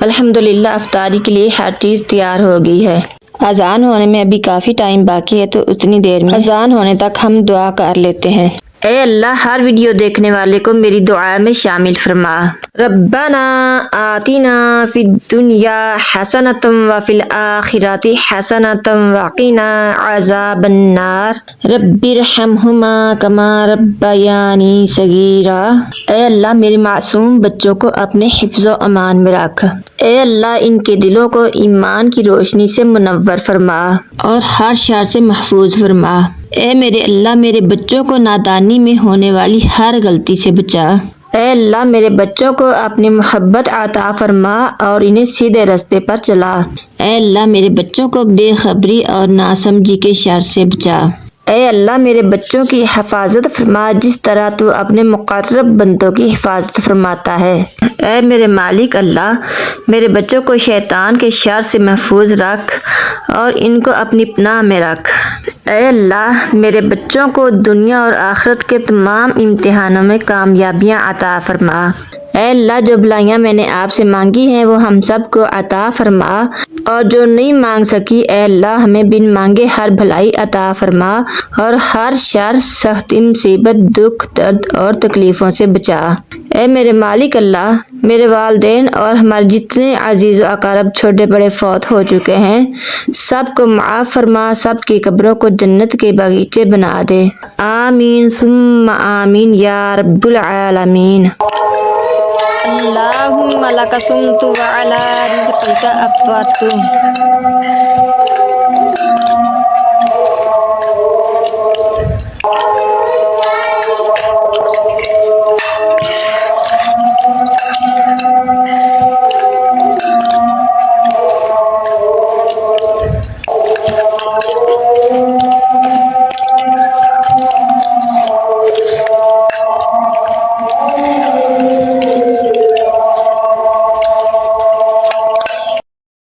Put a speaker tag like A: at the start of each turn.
A: अल्हम्दुलिल्लाह अफ्तारी के लिए हर चीज़ तैयार हो गई है। अजान होने में अभी काफ़ी टाइम बाकी है, तो उतनी देर में अजान होने तक हम दुआ कर लेते हैं। ए अल्लाह, हर वीडियो देखने वाले को मेरी दुआ में शामिल फरमा। रब्बना आतिना फिद दुनिया हसनतम व फिल आखिरति हसनतम वक़िना अज़ाबन्नार रब्बिरहमहुमा कमा रब्बयानी सगीरा। ए अल्लाह, मेरे मासूम बच्चों को अपने हिफ्ज़ो अमान में रख। ए अल्लाह, इनके दिलों को ईमान की रोशनी से मुनव्वर फरमा और हर शर से महफूज फरमा। ए मेरे अल्लाह, मेरे बच्चों को नादानी में होने वाली हर गलती से बचा। ए अल्लाह, मेरे बच्चों को अपनी मोहब्बत अता फरमा और इन्हें सीधे रास्ते पर चला। ए अल्लाह, मेरे बच्चों को बेखबरी और नासमझी के शर से बचा। ए अल्लाह, मेरे बच्चों की हिफाजत फरमा जिस तरह तू अपने मुक़र्रब बंदों की हिफाजत फरमाता है। ए मेरे मालिक अल्लाह, मेरे बच्चों को शैतान के शर से महफूज रख और इनको अपनी पनाह में रख। ए अल्लाह, मेरे बच्चों को दुनिया और आखिरत के तमाम इम्तिहानों में कामयाबियाँ अता फरमा। ए अल्लाह, जो भलाइयाँ मैंने आपसे मांगी हैं वो हम सब को अता फरमा और जो नहीं मांग सकी, ए अल्लाह, हमें बिन मांगे हर भलाई अता फरमा और हर शर, सख्ती, मुसीबत, दुख, दर्द और तकलीफ़ों से बचा। ए मेरे मालिक अल्लाह, मेरे वालिदैन और हमारे जितने अजीज़ व अक़ारब छोटे बड़े फौत हो चुके हैं, सबको माफ़ फरमा, सब की कब्रों को जन्नत के बगीचे बना दे। आमीन सुम्मा आमीन या रब्बुल आलमीन। अल्लाहुम्मा लका सुम्तु व अला रिज़्क़िका अफ़्तरतु।